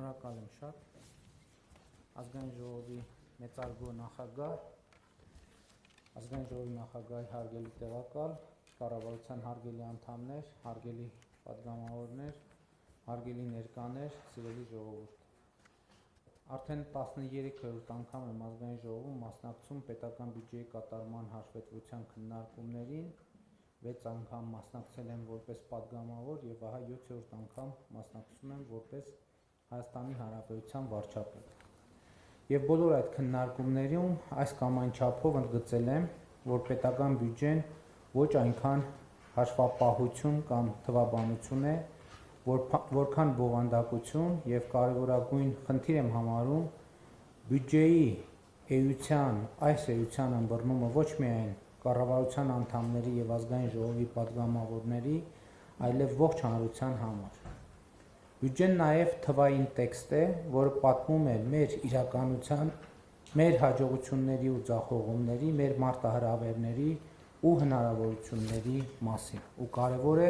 Շնորհակալ եմ շատ ազգային ժողովի մեծարգո նախագահ, ազգային ժողովի նախագահի հարգելի տեղակալ, կառավարության հարգելի անդամներ, հարգելի պատգամավորներ, հարգելի ներկաներ, սիրելի ժողովուրդ։ Արդեն 13-րդ անգամ եմ ազգային ժողովում մասնակցում պետական բյուջեի կատարման հաշվետվության քննարկումներին, 6 անգամ մասնակցել եմ որպես պատգամավոր եւ ահա 7-րդ անգամ մասնակցում եմ որպես Հայաստանի Հանրապետության վարչապետ։ Եվ բոլոր այդ քննարկումներում այս կամ այն չափով ընդգծել եմ, որ պետական բյուջեն ոչ այնքան հաշվապահություն կամ թվաբանություն է, որքան բովանդակություն եւ կարևորագույն խնդիր եմ համարում բյուջեի էության, այս էության ըմբռնումը ոչ միայն կառավարության անդամների եւ ազգային ժողովի պատգամավորների, այլև ողջ հանրության համար։ Բյուջեն նաև թվային տեքստ է, որը պատմում է մեր իրականության, մեր հաջողությունների ու ձախողումների, մեր մարտահրավերների ու հնարավորությունների մասին։ Ու կարևոր է,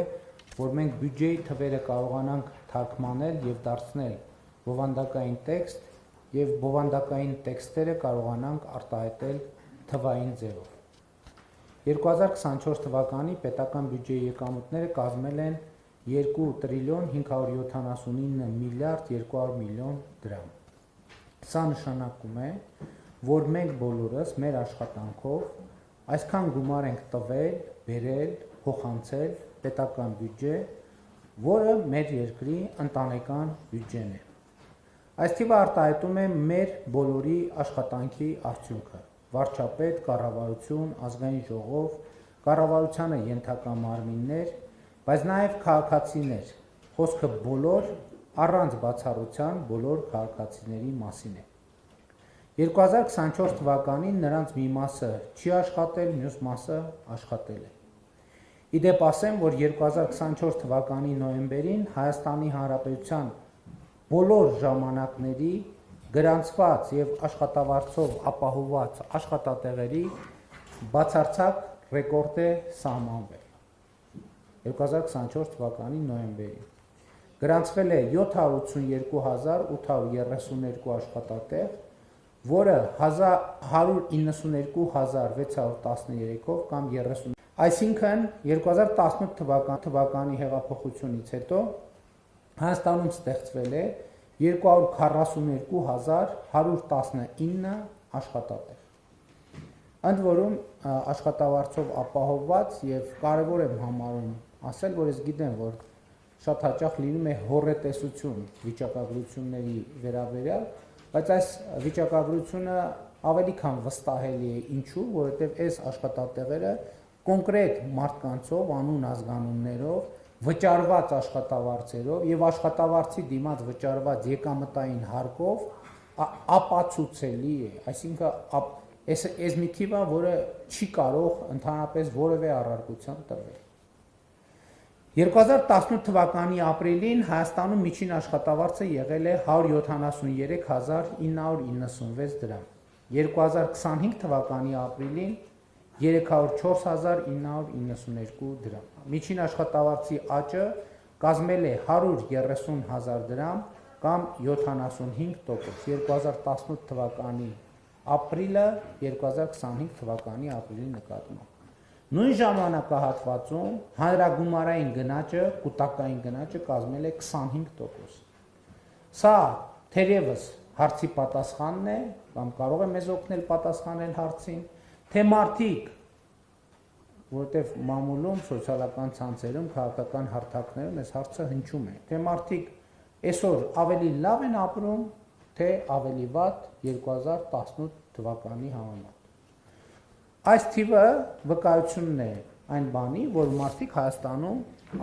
որ մենք բյուջեի թվերը կարողանանք թարգմանել եւ դարձնել բովանդակային տեքստ եւ բովանդակային տեքստերը կարողանանք արտահայտել թվային ձևով։ 2024 թվականի պետական բյուջեի եկամուտները կազմել են 2 տրիլիոն 579 միլիարդ 200 միլիոն դրամ։ Սա նշանակում է, որ մենք բոլորս մեր աշխատանքով այսքան գումար ենք տվել, բերել, փոխանցել պետական բյուջե, որը մեր երկրի ընտանեկան բյուջեն է։ Այս թիվը արտահայտում է մեր բոլորի աշխատանքի արդյունքը։ Վարչապետ, կառավարություն, ազգային ժողով, կառավարությանը ենթակա մարմիններ, բայց նաև քաղաքացիներ, խոսքը բոլոր առանց բացառության բոլոր քաղաքացիների մասին է։ 2024 թվականին նրանց մի մասը չի աշխատել, մյուս մասը աշխատել է։ Իդեպ ասեմ, որ 2024 թվականի նոյեմբերին Հայաստանի Հանրապետության բոլոր ժամանակների գրանցված եւ աշխատավարձով ապահովված աշխատատեղերի բացարձակ ռեկորդ է սահմանվել։ 2024 թվականի նոյեմբերին գրանցվել է 782.832 աշխատատեղ, որը 192.613-ով կամ 30, այսինքն 2018 թվականի հեղափոխությունից հետո Հայաստանում ստեղծվել է 242.119 աշխատատեղ։ Ընդ որում աշխատավարձով ապահովված եւ կարեւոր եմ համարում ասել, որ ես գիտեմ, որ շատ հաճախ լինում է հոռետեսություն վիճակագրությունների վերաբերյալ, բայց այս վիճակագրությունը ավելի քան վստահելի է, ինչու, որովհետեւ այս աշխատատեղերը կոնկրետ մարդկանցով, անուն ազգանուններով, վճարված աշխատավարձերով եւ աշխատավարձի դիմաց վճարված եկամտային հարկով ապացուցելի է, այսինքն այս մի թիվը, որը չի կարող ընդհանրապես որևէ առարկության տվել։ 2018 թվականի ապրիլին Հայաստանում միջին աշխատավարձը եղել է 173.996 դրամ, 2025 թվականի ապրիլին 304.992 դրամ։ Միջին աշխատավարձի աճը կազմել է 130.000 դրամ կամ 75%, 2018 թվականի ապրիլը 2025 թվականի ապրիլի նկատմամբ։ Նույն ժամանակահատվածում հանրագումարային գնաճը, կուտակային գնաճը կազմել է 25%։ Սա թերևս հարցի պատասխանն է, կամ կարող է մեզ օգնել պատասխանել հարցին, թե մարդիկ, որովհետև մամուլում, սոցիալական ցանցերում, քաղաքական հարթակներում այս հարցը հնչում է, թե մարդիկ այսօր ավելի լավ են ապրում, թե ավելի վատ 2018 թվականի համեմատ։ Այս թիվը վկայությունն է այն բանի, որ մարդիկ Հայաստանում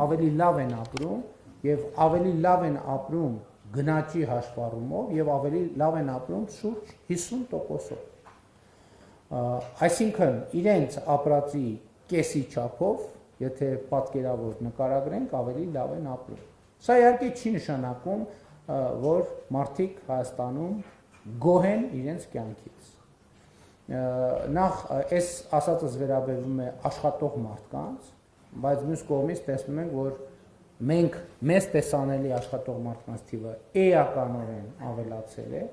ավելի լավ են ապրում եւ ավելի լավ են ապրում գնաճի հաշվառումով եւ ավելի լավ են ապրում շուրջ 50%-ով։ Այսինքն իրենց ապրածի կեսի չափով, եթե պատկերավոր նկարագրենք, ավելի լավ են ապրում։ Սա իհարկե չի նշանակում, որ մարդիկ Հայաստանում գոհ են իրենց կյանքից։ Նախ այս ասածս վերաբերվում է աշխատող մարդկանց, բայց մյուս կողմից տեսնում ենք, որ մենք մեզ տեսանելի աշխատող մարդկանց թիվը էականորեն ավելացել է,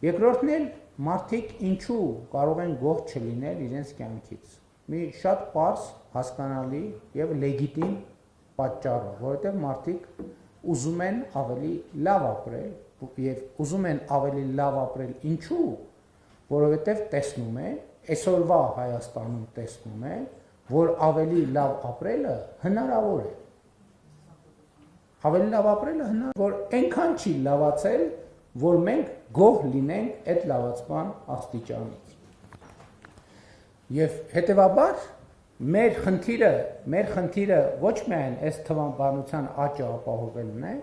երկրորդն էլ մարդիկ ինչու կարող են գոհ չլինել իրենց կյանքից։ Մի շատ պարզ, հասկանալի եւ լեգիտիմ պատճառով, որովհետեւ մարդիկ ուզում են ավելի լավ ապրել եւ ուզում են ավելի լավ ապրել ինչու, որովհետեւ տեսնում են, այսօրվա Հայաստանում տեսնում են, որ ավելի լավ ապրելը հնարավոր է։ Ավելի լավ ապրելը հնարավոր, որ այնքան չի լավացել, որ մենք գոհ լինենք այդ լավացման աստիճանից։ Եվ հետևաբար մեր խնդիրը ոչ միայն այս թվամբանության աճը ապահովելն է,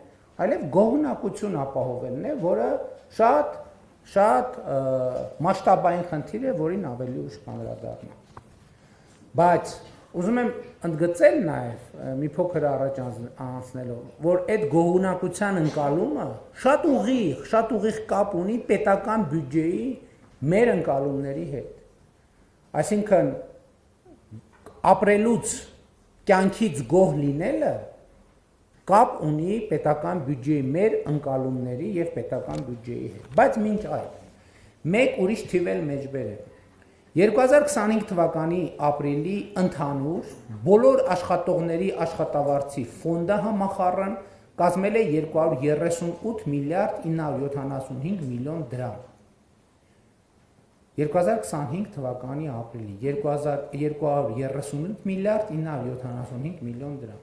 այլև գոհունակություն ապահովելն է, որը շատ մասշտաբային խնդիր է, որին ավելի ուշ կանդրադառնամ։ Բայց ուզում եմ ընդգծել նաև մի փոքր առաջ անցնելով, որ այդ գոհունակության ընկալումը շատ ուղիղ կապ ունի պետական բյուջեի մեր ընկալումների հետ։ Այսինքն ապրելուց կյանքից գոհ լինելը կապ ունի պետական բյուջեի մեր ընկալումների եւ պետական բյուջեի հետ։ Բայց մինչ այդ մեկ ուրիշ թիվ էլ մեջբերեմ։ 2025 թվականի ապրիլի ընդհանուր բոլոր աշխատողների աշխատավարձի ֆոնդը համախառն կազմել է 238 միլիարդ 975 միլիոն դրամ։ 2025 թվականի ապրիլի 238 միլիարդ 975 միլիոն դրամ։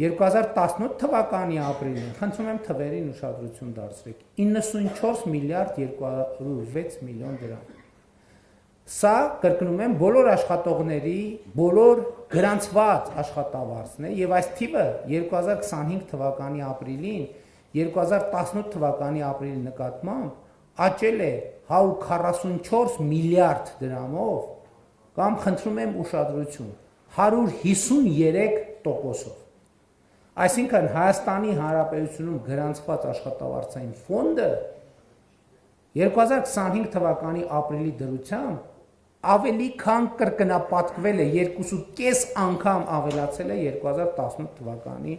2018 թվականի ապրիլին, խնդրում եմ թվերին ուշադրություն դարձրեք, 94 միլիարդ 206 միլիոն դրամ։ Սա կրկնում եմ բոլոր աշխատողների, բոլոր գրանցված աշխատավարձն է եւ այս թիվը 2025 թվականի ապրիլին 2018 թվականի ապրիլի նկատմամբ աճել է 144 միլիարդ դրամով կամ խնդրում եմ ուշադրություն 153%-ով։ Այսինքն Հայաստանի Հանրապետությունում գրանցված աշխատավարձային ֆոնդը 2025 թվականի ապրիլի դրությամբ ավելի քան կրկնապատկվել է 2.5 անգամ ավելացել է 2018 թվականի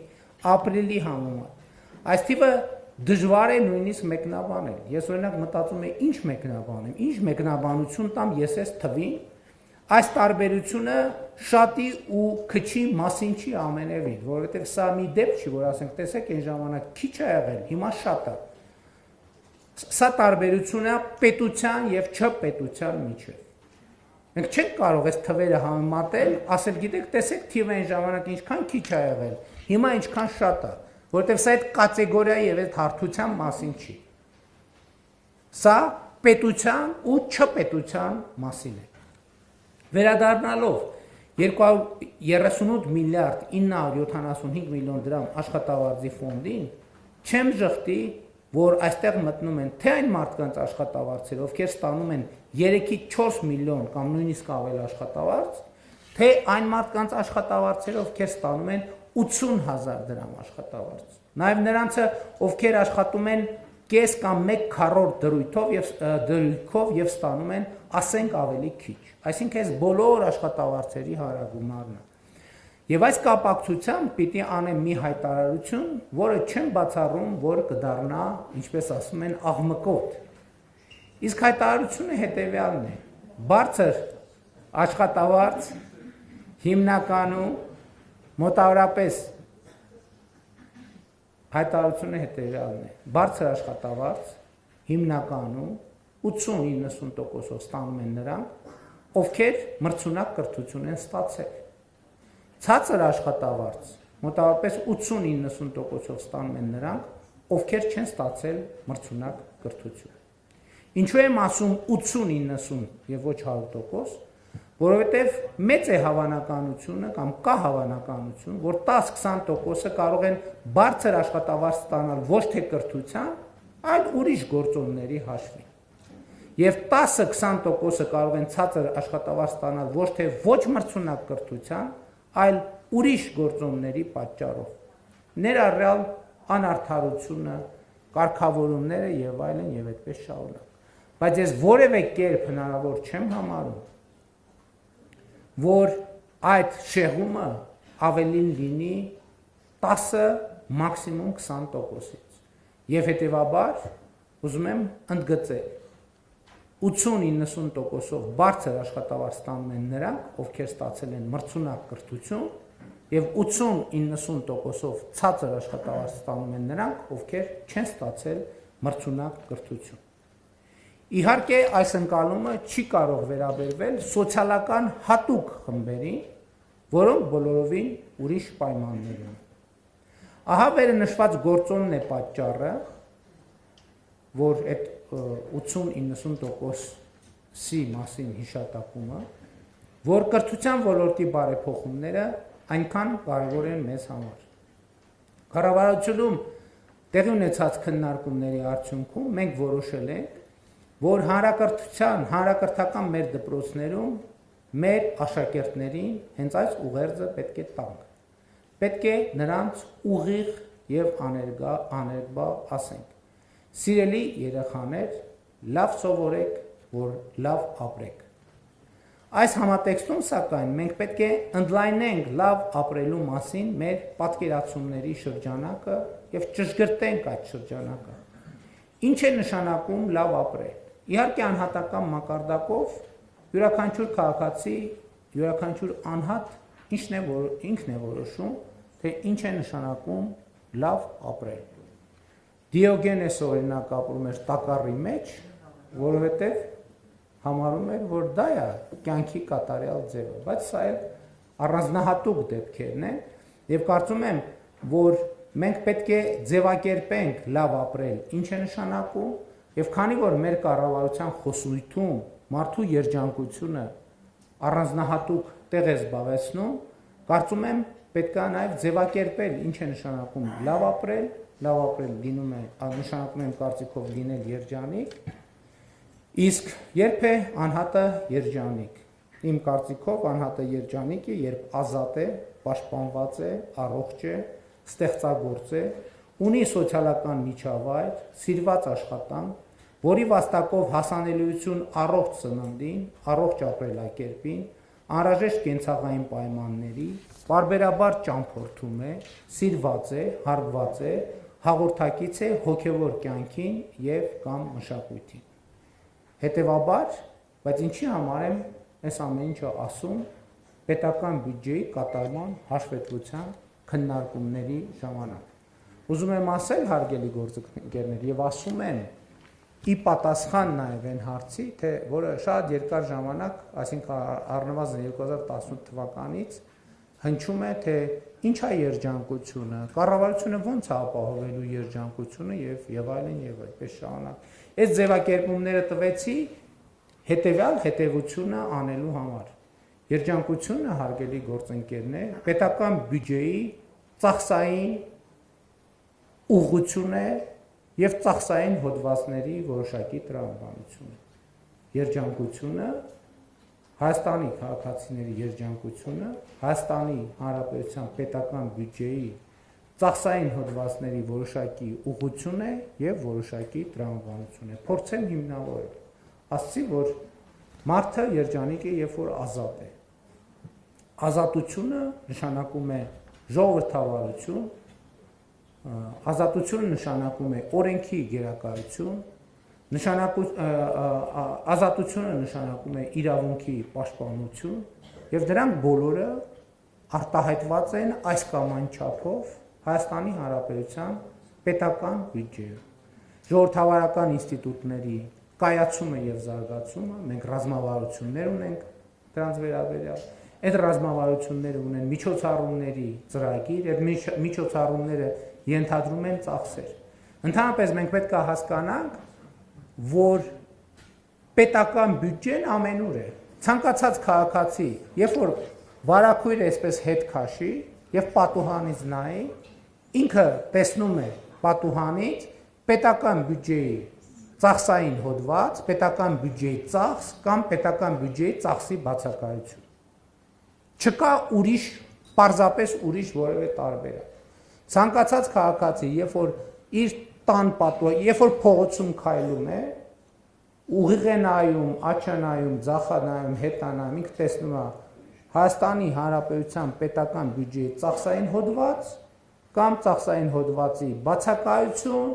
ապրիլի համեմատ։ Այս թիվը դժվար է նույնիսկ մեկնաբանել։ Ես օրինակ մտածում եմ ինչ մեկնաբանեմ, ինչ մեկնաբանություն տամ ես այս թվին, այս տարբերությունը շատի ու քչի մասին չի ամենևին, որովհետև սա մի դեպք չի, որ ասենք տեսեք այն ժամանակ քիչ է եղել, հիմա շատ է։ Սա տարբերությունը պետության եւ չպետության միջեւ։ Մենք չենք կարող այս թվերը համեմատել, ասել գիտեք, տեսեք թիվը այն ժամանակ ինչքան քիչ է եղել, հիմա ինչքան շատ է, որովհետև սա այդ կատեգորիայի եւ այդ հարթության մասին չի։ Սա պետության ու չպետության մասին է։ Վերադառնալով 238 միլիարդ 975 միլիոն դրամ աշխատավարձի ֆոնդին, չեմ ժխտի, որ այստեղ մտնում են թե այն մարդկանց աշխատավարձերը, ովքեր ստանում են 3-ից 4 միլիոն կամ նույնիսկ ավել աշխատավարձ, թե այն մարդկանց աշխատավարձերը, ովքեր ստանում են 80,000 դրամ աշխատավարձ։ Նաև նրանցը, ովքեր աշխատում են կես կամ 1/4 դրույթով եւ ստանում են ասենք ավելի քիչ։ Այսինքն այս բոլոր աշխատավարձերի հարագումարն է։ Եվ այս կապակցությամբ պիտի անեմ մի հայտարարություն, որը չեմ բացառում, որ կդառնա, ինչպես ասում են, աղմկոտ։ Իսկ հայտարարությունը հետևյալն է. բարձր աշխատավարձ հիմնականում մոտավորապես հայտարարությունը հետևյալն է. բարձր աշխատավարձ հիմնականում 80-90%-ով ստանում են նրանք, ովքեր մրցունակ կրթություն են ստացել։ Ցածր աշխատավարձ մոտավորապես 80-90%-ով ստանում են նրանք, ովքեր չեն ստացել մրցունակ կրթություն։ Ինչու եմ ասում 80-90 եւ ոչ 100%, որովհետեւ մեծ է հավանականությունը կամ կա հավանականություն, որ 10-20%-ը կարող են բարձր աշխատավարձ ստանալ ոչ թե կրթության, այլ ուրիշ գործոնների հաշվին։ Եվ 10-20%-ը կարող են ցածր աշխատավարձ ստանալ ոչ թե ոչ մրցունակ կրթության, այլ ուրիշ գործոնների պատճառով, ներառյալ անարդարությունը, կարգավորումները եւ այլն եւ այդպես շարունակ։ Բայց ես որևէ կերպ հնարավոր չեմ համարում, որ այդ շեղումը ավելին լինի 10 մաքսիմում 20%-ից։ Եվ հետևաբար ուզում եմ ընդգծել 80-90%-ով բարձր աշխատավարձ ստանում են նրանք, ովքեր ստացել են մրցունակ կրթություն, եւ 80-90%-ով ցածր աշխատավարձ ստանում են նրանք, ովքեր չեն ստացել մրցունակ կրթություն։ Իհարկե, այս ընկալումը չի կարող վերաբերվել սոցիալական հատուկ խմբերին, որոնք բոլորովին ուրիշ պայմաններ ունեն։ Ահա վերը նշված գործոնն է պատճառը, որ այդ 80-90%-ի մասին հիշատակումը, որ կրթության ոլորտի բարեփոխումները այնքան կարևոր են մեզ համար։ Կառավարությունում տեղի ունեցած քննարկումների արդյունքում մենք որոշել ենք, որ հանրակրթական մեր դպրոցներում մեր աշակերտներին հենց այս ուղերձը պետք է տանք։ Պետք է նրանց ուղիղ եւ աներկբա ասենք. Սիրելի երեխաներ, լավ սովորեք, որ լավ ապրեք։ Այս համատեքստում սակայն մենք պետք է ընդլայնենք լավ ապրելու մասին մեր պատկերացումների շրջանակը եւ ճշգրտենք այդ շրջանակը։ Ինչ է նշանակում լավ ապրել։ Իհարկե անհատական մակարդակով յուրաքանչյուր քաղաքացի, յուրաքանչյուր անհատ ինքն է որոշում, թե ինչ է նշանակում լավ ապրել։ Դիոգենեսը օրինակ ապրում էր տակառի մեջ, որովհետև համարում էր, որ դա է կյանքի կատարյալ ձևը, բայց սա էլ առանձնահատուկ դեպքերն են, եւ կարծում եմ, որ մենք պետք է ձևակերպենք լավ ապրել, ինչ է նշանակում, եւ քանի որ մեր կառավարության խոսույթում մարդու երջանկությունը առանձնահատուկ տեղ է զբաղեցնում, կարծում եմ պետք է նաեւ ձևակերպել ինչ է նշանակում լավ ապրել լինում է նշանակում եմ կարծիքով լինել երջանիկ, իսկ երբ է անհատը երջանիկ։ Իմ կարծիքով անհատը երջանիկ է, երբ ազատ է, պաշտպանված է, առողջ է, ստեղծագործ է, ունի սոցիալական միջավայր, սիրված աշխատանք, որի վաստակով հասանելիություն առողջ սննդին, առողջ ապրելակերպին, անհրաժեշտ կենցաղային պայմանների, պարբերաբար ճամփորդում է, սիրված է, հարգված է, հաղորդակից է հոգևոր կյանքին եւ կամ մշակույթին։ Հետևաբար, բայց ինչի համար եմ այս ամեն ինչը ասում պետական բյուջեի կատարման հաշվետվության քննարկումների ժամանակ։ Ուզում եմ ասել, հարգելի գործընկերներ, եւ ասում եմ ի պատասխան նաեւ այն հարցի, թե որը շատ երկար ժամանակ, այսինքն առնվազն 2018 թվականից հնչում է, թե ինչ է երջանկությունը, կառավարությունը ո՞նց է ապահովելու երջանկությունը եւ այլն եւ այդպես շարունակ։ Այս ձևակերպումները տվեցի հետեւյալ հետեւությունը անելու համար։ Երջանկությունը, հարգելի գործընկերներ, պետական բյուջեի ծախսային ուղղություն է եւ ծախսային հոդվածների որոշակի տրամաբանություն է։ Երջանկությունը Հայաստանի քաղաքացիների երջանկությունը, Հայաստանի Հանրապետության պետական բյուջեի ծախսային հոդվածների որոշակի ուղղություն է եւ որոշակի տրամաբանություն է։ Փորձեմ հիմնավորել։ Ասացի, որ մարդը երջանիկ է, երբ որ ազատ է։ Ազատությունը նշանակում է ժողովրդավարություն, ազատությունը նշանակում է օրենքի գերակայություն, ազատությունը նշանակում է իրավունքի պաշտպանություն եւ դրանք բոլորը արտահայտված են այս կամ այն չափով Հայաստանի Հանրապետության պետական բյուջեում։ Ժողովրդավարական ինստիտուտների կայացումը եւ զարգացումը, մենք ռազմավարություններ ունենք դրանց վերաբերյալ, այդ ռազմավարությունները ունեն միջոցառումների ծրագիր, այդ միջոցառումները ենթադրում են ծախսեր։ Ընդհանրապես մենք պետք է հասկանանք, որ պետական բյուջեն ամենուր է։ Ցանկացած քաղաքացի, երբ որ վարակույրը այսպես հետ քաշի եւ պատուհանից նայի, ինքը տեսնում է պատուհանից պետական բյուջեի ծախսային հոդված, պետական բյուջեի ծախս կամ պետական բյուջեի ծախսի բացակայություն։ Չկա ուրիշ, պարզապես ուրիշ որևէ տարբերակ։ Ցանկացած քաղաքացի, երբ որ իր տան պատուհան, երբ որ փողոցում քայլում է, ուղիղ է նայում, աչք է նայում, ձախ է նայում, հետ է նայում, ինքը տեսնում է Հայաստանի Հանրապետության պետական բյուջեի ծախսային հոդված կամ ծախսային հոդվածի բացակայություն,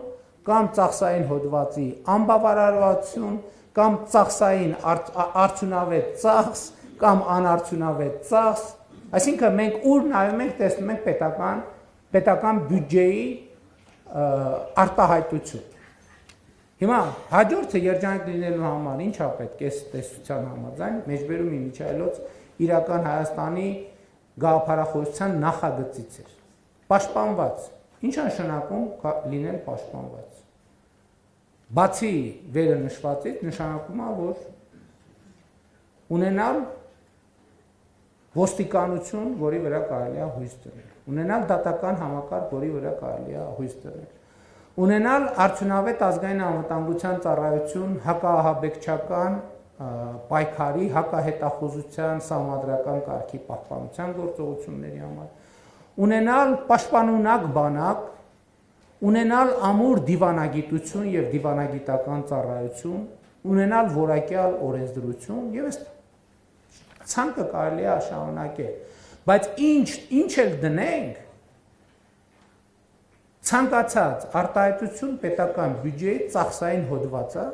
կամ ծախսային հոդվածի անբավարարվածություն, կամ ծախսային արդյունավետ ծախս, կամ անարդյունավետ ծախս, այսինքն մենք ուր նայում ենք, տեսնում ենք պետական բյուջեի արտահայտություն։ Հիմա հաջորդը երջանիկ լինելու համար ինչա պետք է տեսության համաձայն մեջբերում Միչայելոց իրական Հայաստանի գաղափարախոսության նախագծից էր։ Պաշտպանված։ Ինչ է նշանակում լինել պաշտպանված։ Բացի վերը նշվածից նշանակում է, որ ունենալ ոստիկանություն, որի վրա կարելի է հույս դնել, ունենալ դատական համակարգ, որի վրա կարելի է հույս դնել, ունենալ արդյունավետ ազգային անվտանգության ծառայություն, հակահաբեկչական պայքարի, հակահետախուզության, սահմանադրական կարգի պահպանության գործողությունների համար, ունենալ պաշտպանունակ բանակ, ունենալ ամուր դիվանագիտություն եւ դիվանագիտական ծառայություն, ունենալ որակյալ օրենսդրություն եւ այս ցանկը կարելի է շարունակել, բայց ինչ էլ դնենք, ցանկացած արտահայտություն պետական բյուջեի ծախսային հոդվածը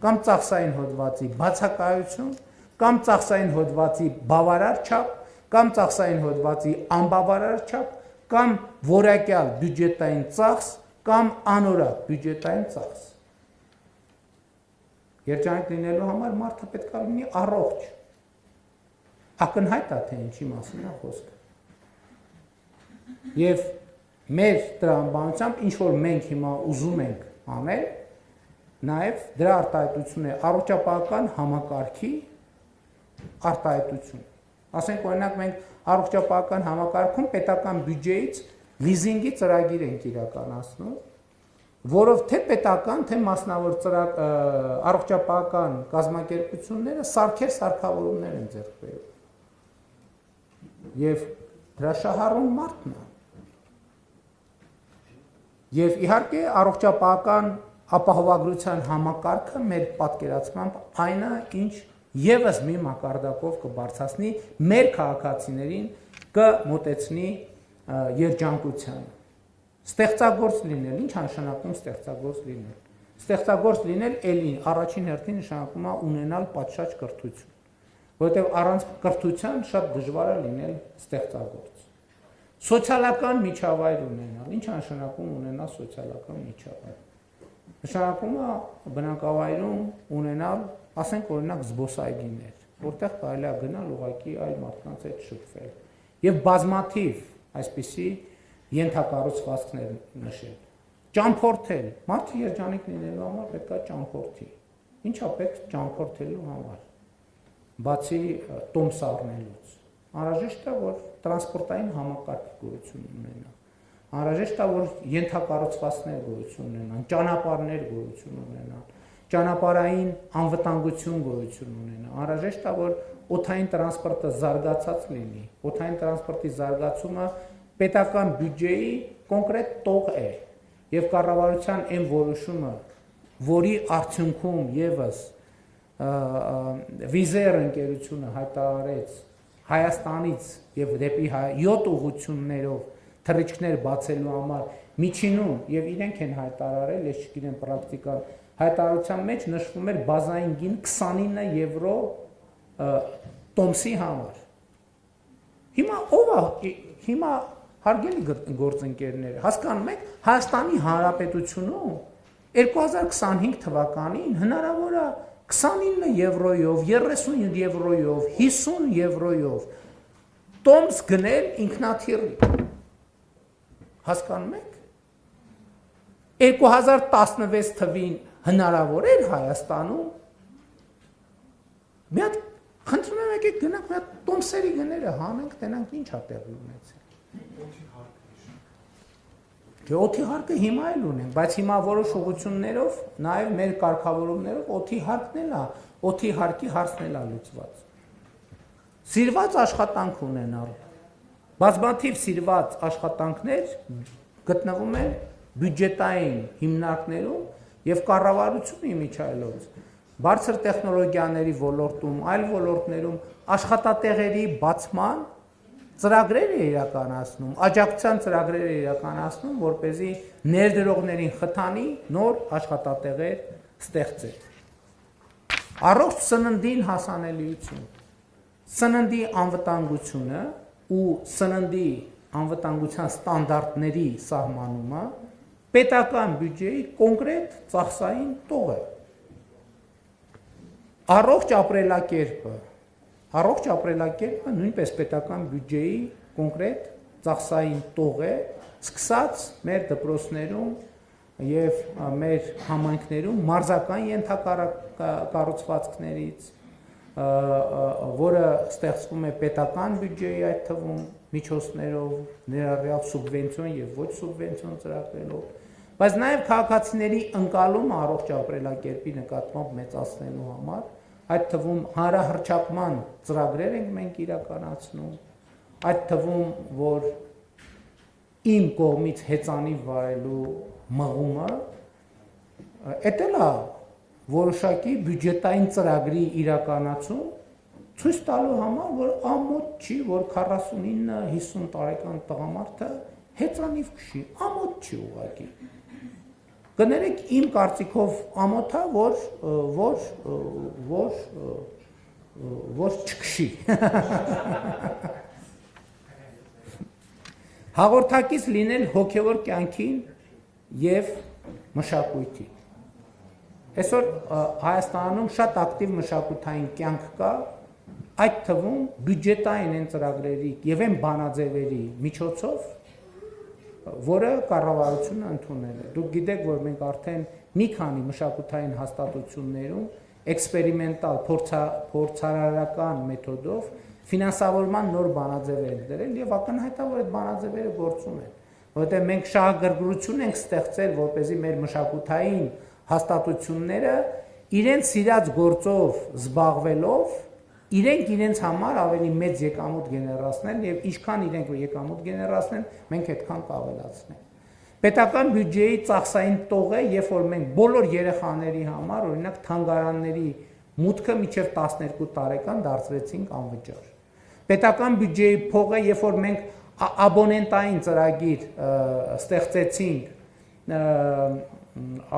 կամ ծախսային հոդվածի բացակայություն կամ ծախսային հոդվածի բավարար չափ կամ ծախսային հոդվածի անբավարար չափ կամ որակյալ բյուջետային ծախս կամ անորակ բյուջետային ծախս։ Երջանիկ լինելու համար մարդը պետք է լինի առողջ։ Ակնհայտ է, թե ինչի մասին է խոսքը։ Եվ մեր տրամաբանությամբ ինչ որ մենք հիմա ուզում ենք անել, նաև դրա արտահայտությունն է առողջապահական համակարգի արտահայտություն։ Ասենք օրինակ մենք առողջապահական համակարգում պետական բյուջեից լիզինգի ծրագիր ենք իրականացնում, որով թե պետական, թե մասնավոր առողջապահական կազմակերպությունները սարքավորումներ են ձեռք բերում։ Եվ դրա շահառուն մարդն է։ Եվ իհարկե առողջապահական ապահովագրության համակարգը մեր պատկերացմամբ այն է, ինչ եւս մի մակարդակով կբարձրացնի մեր քաղաքացիներին, կմոտեցնի երջանկությանը։ Ստեղծագործ լինել, ինչ է նշանակում ստեղծագործ լինել։ Ստեղծագործ լինել ելին առաջին հերթին նշանակում է ունենալ պատշաճ կրթություն, որովհետև առանց կրթության շատ դժվար է լինել ստեղծագործ։ Սոցիալական միջավայր ունենալ, ինչ է նշանակում ունենալ սոցիալական միջավայր։ Նշանակում է բնակավայրում ունենալ, ասենք օրինակ զբոսայգիներ, որտեղ կարելի է գնալ ուղղակի այլ մարդկանց հետ շփվել եւ բազմաթիվ այսպիսի ենթակառուցվածքներ նշել։ Ճամփորդել, մարդը երջանիկ լինելու համար պետք է ճամփորդի։ Ինչա պետք ճամփորդելու համար։ Բացի տոմս առնելուց, անհրաժեշտ է, որ տրանսպորտային համակարգ գոյություն ունենա։ Անհրաժեշտ է, որ ենթակառուցվածքներ գոյություն ունենան, ճանապարհներ գոյություն ունենան, ճանապարհային անվտանգություն գոյություն ունենա։ Անհրաժեշտ է, որ օդային տրանսպորտը զարգացած լինի։ Օդային տրանսպորտի զարգացումը պետական բյուջեի կոնկրետ տող է եւ կառավարության այն որոշումը, որի արդյունքում եւս Վիզեր ընկերությունը հայտարարեց Հայաստանից եւ դեպի 7 ուղղություններով թռիչքներ բացելու համար միջինում եւ իրենք են հայտարարել, ես չգիտեմ պրակտիկան, հայտարարության մեջ նշվում էր բազային գին 29 եվրո տոմսի համար։ Հիմա ով է, հիմա հարգելի գործընկերներ, հասկանում եք, Հայաստանի Հանրապետությունում 2025 թվականին հնարավոր է 29 եվրոյով, 30 եվրոյով, 50 եվրոյով տոմս գնել ինքնաթիռի։ Հասկանում եք։ 2016 թվին հնարավոր էր Հայաստանում։ Մի հատ խնդրում եմ եկեք գնանք մի հատ տոմսերի գները հանենք, տենանք ինչ է տեղի ունեցել։ Օդի հարկը հիմա էլ ունենք, բայց հիմա որոշ ուղղություններով, նաև մեր կարգավորումներով օդի հարկն էլ է, օդի հարկի հարցն էլ է լուծված։ Սիրված աշխատանք ունենալ։ Բազմաթիվ սիրված աշխատանքներ գտնվում են բյուջետային հիմնարկներում եւ կառավարությունը իմիջայլոց բարձր տեխնոլոգիաների ոլորտում, այլ ոլորտներում աշխատատեղերի բացման ծրագրեր է իրականացնում, աջակցության ծրագրեր է իրականացնում, որպեսզի ներդրողներին խթանի նոր աշխատատեղեր ստեղծել։ Առողջ սննդին հասանելիություն, սննդի անվտանգությունը ու սննդի անվտանգության ստանդարտների սահմանումը պետական բյուջեի կոնկրետ ծախսային տող է։ Առողջ ապրելակերպը նույնպես պետական բյուջեի կոնկրետ ծախսային տող է, սկսած մեր դպրոցներում եւ մեր համայնքներում մարզական ենթակառուցվածքներից, որը ստեղծվում է պետական բյուջեի, այդ թվում միջոցներով, ներառյալ սուբվենցիոն եւ ոչ սուբվենցիոն ծրագրերով, բայց նաեւ քաղաքացիների ընկալումը առողջ ապրելակերպի նկատմամբ մեծացնելու համար, այդ թվում հանրահռչակման ծրագրեր ենք մենք իրականացնում, այդ թվում, որ իմ կողմից հեծանիվ վարելու մղումը, էդ էլ է որոշակի բյուջետային ծրագրի իրականացում, ցույց տալու համար, որ ամոթ չի, որ 49-50 տարեկան տղամարդը հեծանիվ քշի, ամոթ չի ուղղակի։ Կներեք, իմ կարծիքով ամոթ է, որ չքշի։ Հաղորդակից լինել հոգևոր կյանքին եւ մշակույթին։ Այսօր Հայաստանում շատ ակտիվ մշակութային կյանք կա, այդ թվում բյուջետային են ծրագրերի եւ են բանաձևերի միջոցով, որը կառավարությունը ընդունել է։ Դուք գիտեք, որ մենք արդեն մի քանի մշակութային հաստատություններում էքսպերիմենտալ փորձարարական մեթոդով ֆինանսավորման նոր բանաձևեր են դրել եւ ակնհայտ է, որ այդ բանաձևերը գործում են, որովհետեւ մենք շահագրգռություն ենք ստեղծել, որպեսզի մեր մշակութային հաստատությունները իրենց սիրած գործով զբաղվելով իրենց համար ավելի մեծ եկամուտ գեներացնեն եւ ինչքան իրենք եկամուտ գեներացնեն, մենք այդքան կավելացնենք։ Պետական բյուջեի ծախսային տողը, երբ որ մենք բոլոր երեխաների համար, օրինակ թանգարանների մուտքը մինչև 12 տարեկան դարձրեցինք անվճար։ Պետական բյուջեի փողը, երբ որ մենք աբոնենտային ծրագիր ստեղծեցինք,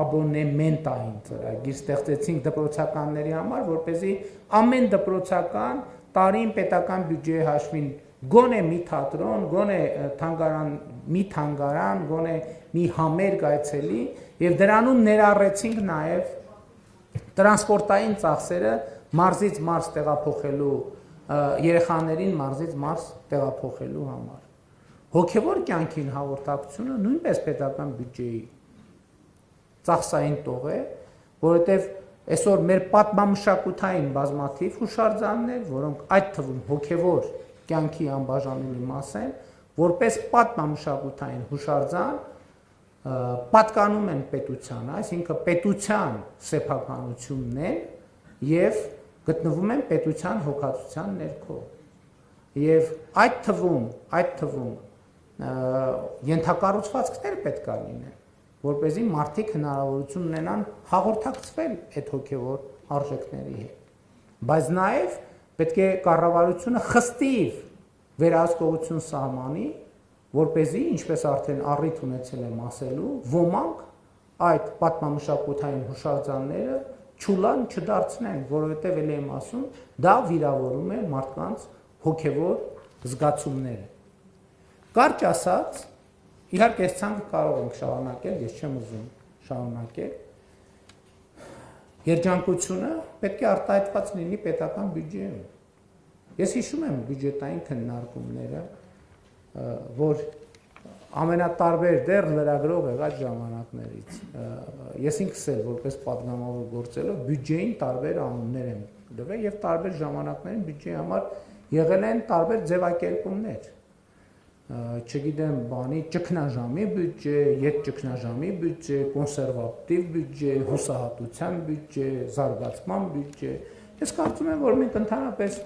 աբոնեմենտային ծրագիր ստեղծեցինք դպրոցականների համար, որպեսզի ամեն դպրոցական տարին պետական բյուջեի հաշվին գոնե մի թատրոն, գոնե մի թանգարան, գոնե մի համերգ այցելի եւ դրանում ներառեցինք նաեւ տրանսպորտային ծախսերը մարզից մարզ տեղափոխելու երեխաներին մարզից մարզ տեղափոխելու համար։ Հոգևոր կյանքին հաղորդակցությունը նույնպես պետական բյուջեի ծախսային տող է, որովհետև այսօր մեր պատմամշակութային բազմաթիվ հուշարձաններ, որոնք այդ թվում հոգևոր կյանքի անբաժանելի մաս են, որպես պատմամշակութային հուշարձան պատկանում են պետությանը, այսինքն պետության սեփականությունն են եւ գտնվում են պետության հոգացության ներքո։ Եվ այդ թվում ենթակառուցվածքներ պետք է լինեն, որպեսզի մարդիկ հնարավորություն ունենան հաղորդակցվել այդ հոգևոր արժեքների հետ։ Բայց նաև պետք է կառավարությունը խստիվ վերահսկողություն սահմանի, որպեսզի, ինչպես արդեն առիթ ունեցել եմ ասելու, ոմանք այդ պատմամշակութային հուշարձանները չուլան չդարձնեն, որովհետև ելի եմ ասում, դա վիրավորում է մարդկանց հոգևոր զգացումները։ Կարճ ասած, իհարկե այս ցանկը կարող ենք շարունակել, ես չեմ ուզում շարունակել։ Երջանկությունը պետք է արտահայտված լինի պետական բյուջեում։ Ես հիշում եմ բյուջետային քննարկումները, որ ամենատարբեր դեռ լրագրող եղած ժամանակներից ես ինքս էլ որպես պատգամավոր գործելով բյուջեին տարբեր անուններ եմ դրել եւ տարբեր ժամանակներին բյուջեի համար եղել են տարբեր ձևակերպումներ, չգիտեմ, բանի ճգնաժամի բյուջե, ետճգնաժամի բյուջե, կոնսերվատիվ բյուջե, հուսահատության բյուջե, զարգացման բյուջե։ Ես կարծում եմ, որ մենք ընդհանրապես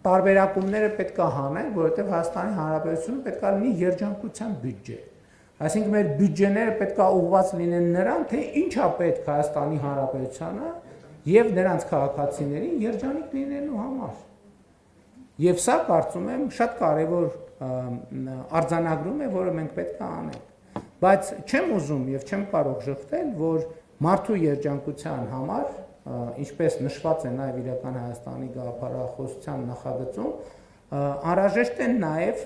տարբերակումները պետք է հանենք, որովհետև Հայաստանի Հանրապետությունը պետք է լինի երջանկության բյուջե։ Այսինքն մեր բյուջեները պետք է ուղղված լինեն նրան, թե ինչ է պետք Հայաստանի Հանրապետությանը եւ նրանց քաղաքացիներին երջանիկ լինելու համար։ Եվ սա կարծում եմ շատ կարևոր արձանագրում է, որը մենք պետք է անենք։ Բայց չեմ ուզում եւ չեմ կարող շղթել, որ մարդու երջանկության համար, ինչպես նշված է նաեւ իրական Հայաստանի գաղափարախոսության նախագծում, անհրաժեշտ են նաեւ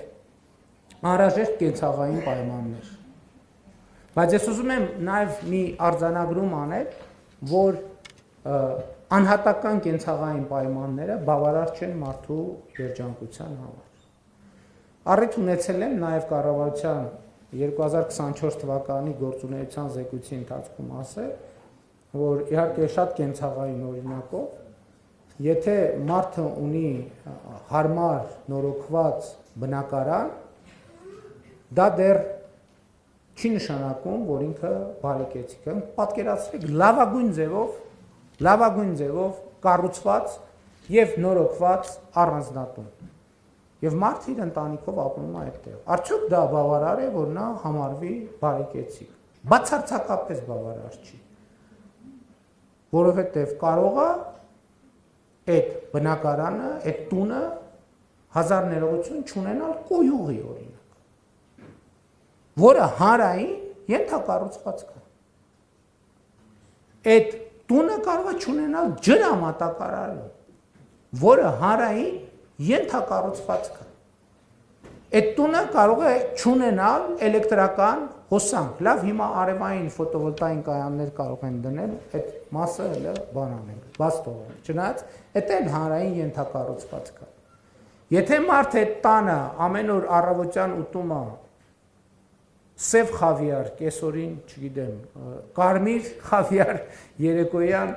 անհրաժեշտ կենցաղային պայմաններ։ Բայց ես ուզում եմ նաեւ մի արձանագրում անել, որ անհատական կենցաղային պայմանները բավարար չեն մարդու երջանկության համար։ Առիթ ունեցել եմ նաև կառավարության 2024 թվականի գործունեության զեկույցի ընթացքում ասել, որ իհարկե շատ կենցաղային օրինակով, եթե մարդը ունի հարմար նորոգված բնակարան, դա դեռ չի նշանակում, որ ինքը բարեկեցիկ է։ Պատկերացրեք լավագույն ձևով կառուցված եւ նորոգված առանձնատուն։ Եվ մարդը իր ընտանիքով ապրում է այդտեղ։ Արդյոք դա բավարար է, որ նա համարվի բարեկեցիկ։ Բացարձակապես բավարար չի։ Որովհետեւ կարող է այդ բնակարանը, այդ տունը հազար ներողություն չունենալ կոյուղի օրինակ, որը հանրային ենթակառուցվածք է։ Այդ տունը կարող է չունենալ ջրամատակարարը, որը հանրային ենթակառուցվածք է։ Այդ տունը կարող է չունենալ էլեկտրական հոսանք։ Լավ, հիմա արևային ֆոտովոլտային կայաններ կարող են դնել, այդ մասը հələ բան անենք, բաց թողենք։ Չնայած դա էլ հանրային ենթակառուցվածք է։ Եթե մարդ այդ տանը ամեն օր առավոտյան ուտում է սև խավիար, կեսօրին, չգիտեմ, կարմիր խավիար, երեկոյան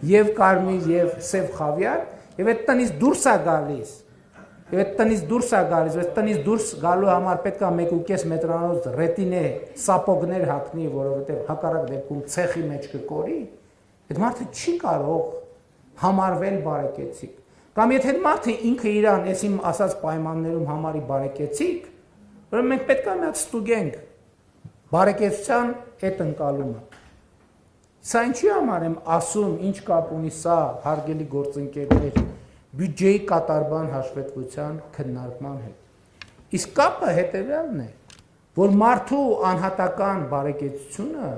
եւ կարմիր եւ սև խավիար, եւ այդ տնից դուրս է գալիս։ Եվ այդ տնից դուրս գալու համար պետք է 1.5 մետրանոց ռետինե սապոգներ հագնի, որովհետեւ հակառակ դեպքում ցեխի մեջ կկորի։ Այդ մարդը չի կարող համարվել բարեկեցիկ։ Կամ եթե մարդը ինքը իրան այս իմ ասած պայմաններում համարի բարեկեցիկ, ուրեմն մենք պետք է մի հատ ստուգենք բարեկեցության այդ ընկալումը։ Սա ինչի համար եմ ասում, ինչ կապ ունի սա հարգելի գործընկերներ բյուջեի կատարման հաշվետվության քննարկման հետ։ Իսկ կապը հետևյալն է, որ մարդու անհատական բարեկեցությունը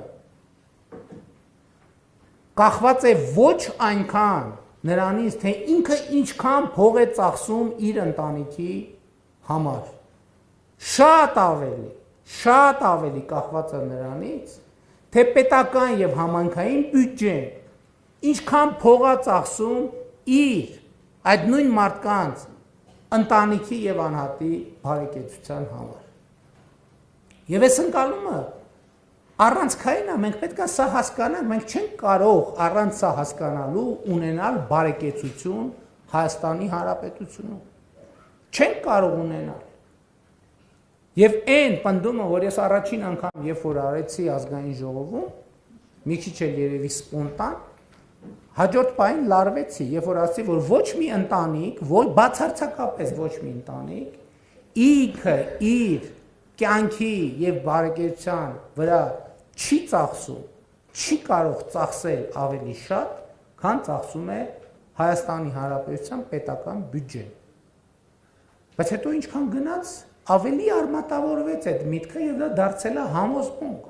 կախված է ոչ այնքան նրանից, թե ինքը ինչքան փող է ծախսում իր ընտանիքի համար, շատ ավելի կախված է նրանից, թե պետական եւ համայնքային բյուջեն ինչքան փող է ծախսում իր այդ նույն մարդկանց ընտանիքի եւ անհատի բարեկեցության համար։ Եվ այս ընկալումը առանցքային է, մենք պետք է սա հասկանանք, մենք չենք կարող առանց սա հասկանալու ունենալ բարեկեցություն Հայաստանի Հանրապետությունում։ Չենք կարող ունենալ։ Եվ այն պնդումը, որ ես առաջին անգամ, երբ որ արեցի ազգային ժողովում, մի քիչ էլ երևի սպոնտան, հաջորդ պահին լարվեցի, երբ որ ասացի, որ ոչ մի ընտանիք, բացարձակապես ոչ մի ընտանիք, ինքը իր կյանքի եւ բարեկեցության վրա չի ծախսում, չի կարող ծախսել ավելի շատ, քան ծախսում է Հայաստանի Հանրապետության պետական բյուջեն։ Բայց հետո ինչքան գնաց, ավելի արմատավորվեց այդ միտքը եւ դա դարձել է համոզմունք։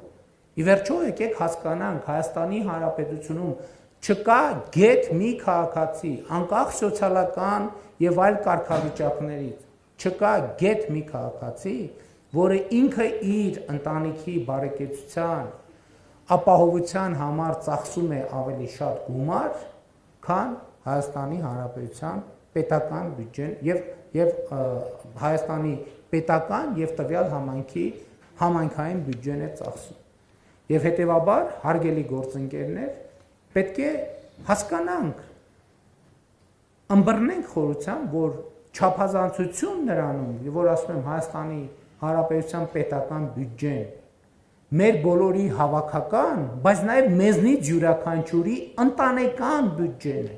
Ի վերջո եկեք հասկանանք Հայաստանի Հանրապետությունում չկա գեթ մի քաղաքացի, անկախ սոցիալական եւ այլ կարգավիճակներից, չկա գեթ մի քաղաքացի, որը ինքը իր ընտանիքի բարեկեցության ապահովության համար ծախսում է ավելի շատ գումար, քան Հայաստանի Հանրապետության պետական բյուջեն եւ Հայաստանի պետական եւ տվյալ համայնքի համայնքային բյուջեն է ծախսում։ Եվ հետեւաբար, հարգելի գործընկերներ, պետք է հասկանանք, ըմբռնենք խորությամբ, որ չափազանցություն նրանում, որ ասում եմ Հայաստանի Հանրապետության պետական բյուջեն, մեր բոլորի հավաքական, բայց նաև մեզնից յուրաքանչյուրի ընտանեկան բյուջեն է։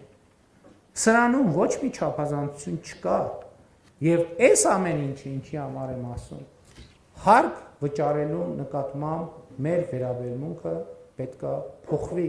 Սրանում ոչ մի չափազանցություն չկա, եւ այս ամեն ինչի համար եմ ասում, հարկ վճարելու նկատմամբ մեր վերաբերմունքը պետք է փոխվի,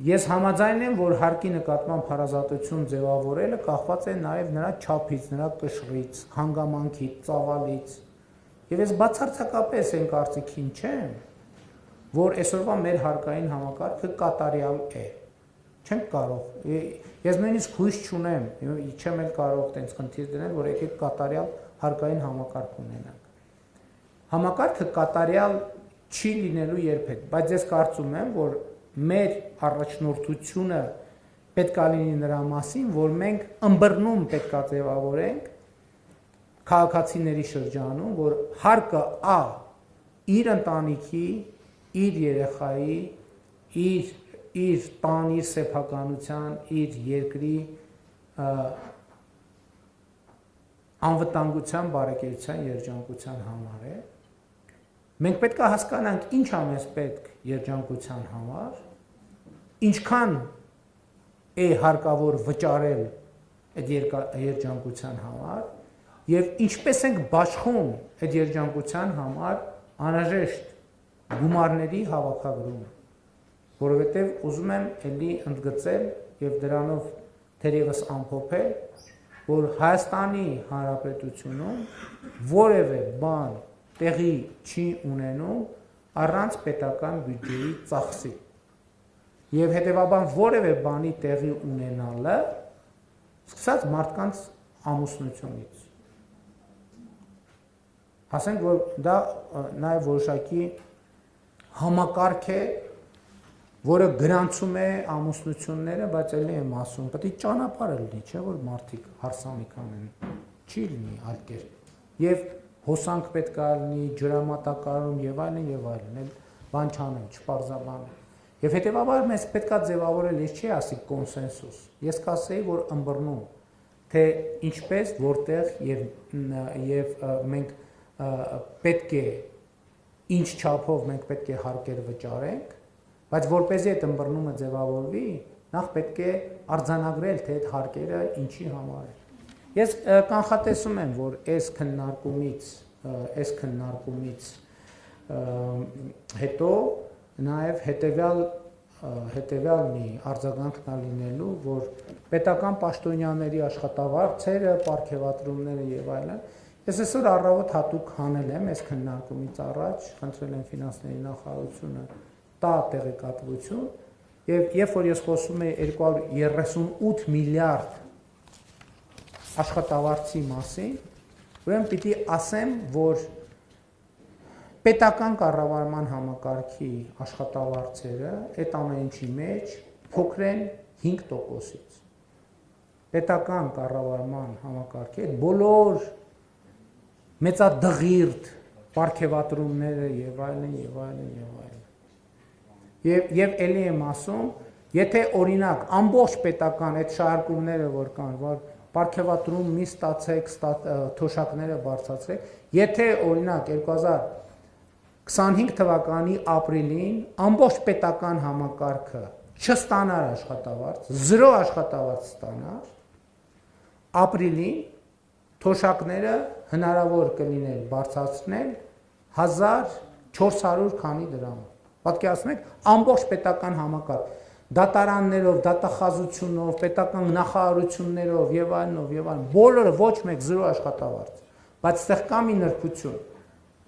Ես համաձայն եմ, որ հարկի նկատմամբ հարազատություն ձևավորելը կախված է նաև նրա չափից, նրա կշռից, հանգամանքից, ծավալից։ Եվ ես բացարձակապես այն կարծիքին չեմ, որ այսօրվա մեր հարկային համակարգը կատարյալ է։ Չենք կարող։ Ես նույնիսկ հույս չունեմ, չեմ էլ կարող տենց խնդիր դնել, որ եկեք կատարյալ հարկային համակարգ ունենանք։ Համակարգը կատարյալ չի լինելու երբեք, բայց ես կարծում եմ, որ մեր առաջնորդությունը պետք է լինի նրա մասին, որ մենք ըմբռնում պետք է ձևավորենք քաղաքացիների շրջանում, որ հարկը իր ընտանիքի, իր երեխայի, իր տան, իր սեփականության, իր երկրի անվտանգության, բարեկեցության, երջանկության համար է։ Մենք պետք է հասկանանք ինչ է մեզ պետք երջանկության համար, ինչքան է հարկավոր վճարել այդ երջանկության համար եւ ինչպես ենք բաշխում այդ երջանկության համար անհրաժեշտ գումարների հավաքագրումը, որովհետեւ ուզում եմ ելի ընդգծել եւ դրանով թերևս ամփոփել, որ Հայաստանի Հանրապետությունում որևէ բան տեղի չի ունենում առանց պետական բյուջեի ծախսի։ Եվ հետևաբար որևէ բանի տեղի ունենալը սկսած մարդկանց ամուսնությունից։ Ասենք, որ դա նաև որոշակի համակարգ է, որը գրանցում է ամուսնությունները, բայց ելի եմ ասում, պետք է ճանապարհ լինի, չէ՞ որ մարդիկ հարսանիք անեն, չի լինի այլ կերպ։ Եվ հոսանք պետք է լինի, ջրամատակարարում եւ այլն, բան չանեմ, չպարզաբանեմ։ Եվ հետեւաբար մեզ պետք է ձևավորել, ես չի ասի կոնսենսուս։ Ես կասեի, որ ըմբռնում, թե ինչպես, որտեղ եւ մենք պետք է ինչ չափով մենք պետք է հարկեր վճարենք, բայց որպեսզի այդ ըմբռնումը ձևավորվի, նախ պետք է արձանագրել, թե այդ հարկերը ինչի համար են։ Ես կանխատեսում եմ, որ այս քննարկումից հետո նաև հետևյալ մի արձագանքն լինելու, որ պետական պաշտոնյաների աշխատավարձերը, պարգևատրումները եւ այլն, ես այսօր առավոտ հատուկ հանել եմ այս քննարկումից առաջ, խնդրել եմ ֆինանսների նախարարությունը տա տեղեկատվություն, եւ երբ որ ես խոսում եմ 238 միլիարդ աշխատավարձի մասին, ուրեմն պիտի ասեմ, որ պետական կառավարման համակարգի աշխատավարձերը այդ ամեն ինչի մեջ փոքր են 5%-ից։ Պետական կառավարման համակարգի այդ բոլոր մեծադղիրդ պարգևատրումները եւ այլն։ Եվ ելի եմ ասում, եթե օրինակ ամբողջ պետական այդ շահարկումները որ կան, որ պարգևատրում մի ստացեք, թոշակները բարձրացրեք, եթե օրինակ 2025 թվականի ապրիլին ամբողջ պետական համակարգը չստանար աշխատավարձ, 0 աշխատավարձ ստանար, ապրիլին թոշակները հնարավոր կլիներ բարձրացնել 1400 քանի դրամ։ Պատկերացնեք, ամբողջ պետական համակարգ, դատարաններով, դատախազությունով, պետական նախարարություններով եւ այլն, բոլորը ոչ մեկ 0 աշխատավարձ, բայց այդտեղ կա մի նրբություն։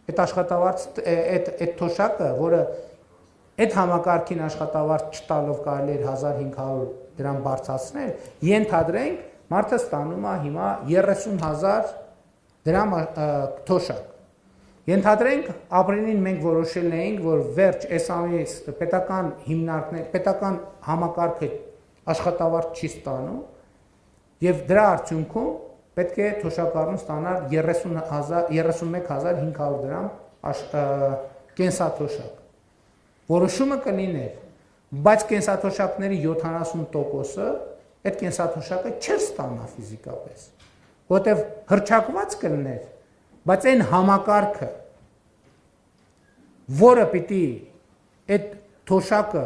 Այդ աշխատավարձ, այդ թոշակը, որը այդ համակարգին աշխատավարձ չտալով կարելի էր 1500 դրամ բարձրացնել, ենթադրենք մարդը ստանում է հիմա 30,000 դրամ թոշակ։ Ենթադրենք ապրիլին մենք որոշել էինք, որ վերջ այս ամիս պետական հիմնարկներ, պետական համակարգը աշխատավարձ չի ստանում եւ դրա արդյունքում պետք է թոշակառուն ստանալ 31,500 դրամ կենսաթոշակ։ Որոշումը կլիներ, բայց կենսաթոշակների 70%-ը այդ կենսաթոշակը չէր ստանա ֆիզիկապես, որտեվ հրճակված կլիներ, բայց այն համակարգը, որը պիտի այդ թոշակը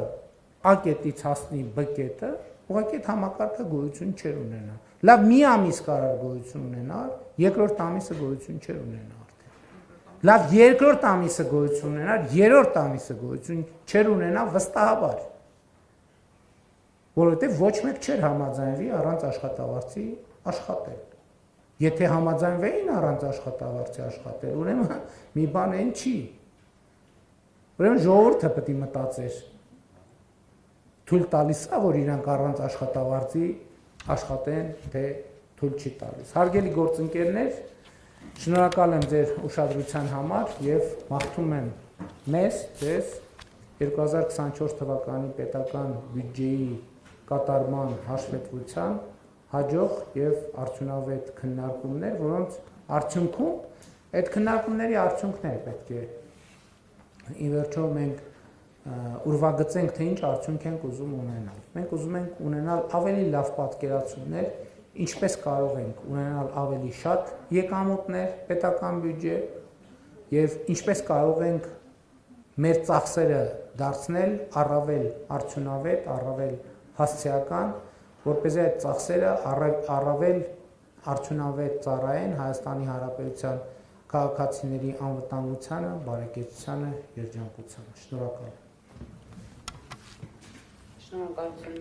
A կետից հասնի B կետը, ուղղակի այդ համակարգը գոյություն չէր ունենա։ Լավ, մի ամիս կարար գոյություն ունենալ, երկրորդ ամիսը գոյություն չէր ունենա արդեն։ Լավ, երկրորդ ամիսը գոյություն ունենալ, երրորդ ամիսը գոյություն չէր ունենա վստահաբար։ որովհետև ոչ մեկ չէր համաձայնվի առանց աշխատավարձի աշխատել։ Եթե համաձայնվեին առանց աշխատավարձի աշխատել, ուրեմն մի բան այն չի։ Ուրեմն ժողովուրդը պետք է մտածեր, թույլ տալիս է, որ իրանք առանց աշխատավարձի աշխատեն, թե թույլ չի տալիս։ Հարգելի գործընկերներ, շնորհակալ եմ ձեր ուշադրության համար եւ մաղթում եմ մեզ, ձեզ 2024 թվականի պետական բյուջեի կատարման հաշվետվության հաջող եւ արդյունավետ քննարկումներ, որոնց արդյունքում այդ քննարկումների արդյունքները պետք է ի վերջո մենք ուրվագծենք, թե ինչ արդյունք ենք ուզում ունենալ։ Մենք ուզում ենք ունենալ ավելի լավ պատկերացումներ, ինչպես կարող ենք ունենալ ավելի շատ եկամուտներ պետական բյուջե եւ ինչպես կարող ենք մեր ծախսերը դարձնել առավել արդյունավետ, առավել հասցեական, որպեսզի այդ ծախսերը առավել արդյունավետ ծառայեն Հայաստանի Հանրապետության քաղաքացիների անվտանգությանը, բարեկեցությանը, երջանկությանը։ Շնորհակալ եմ։ Շնորհակալություն։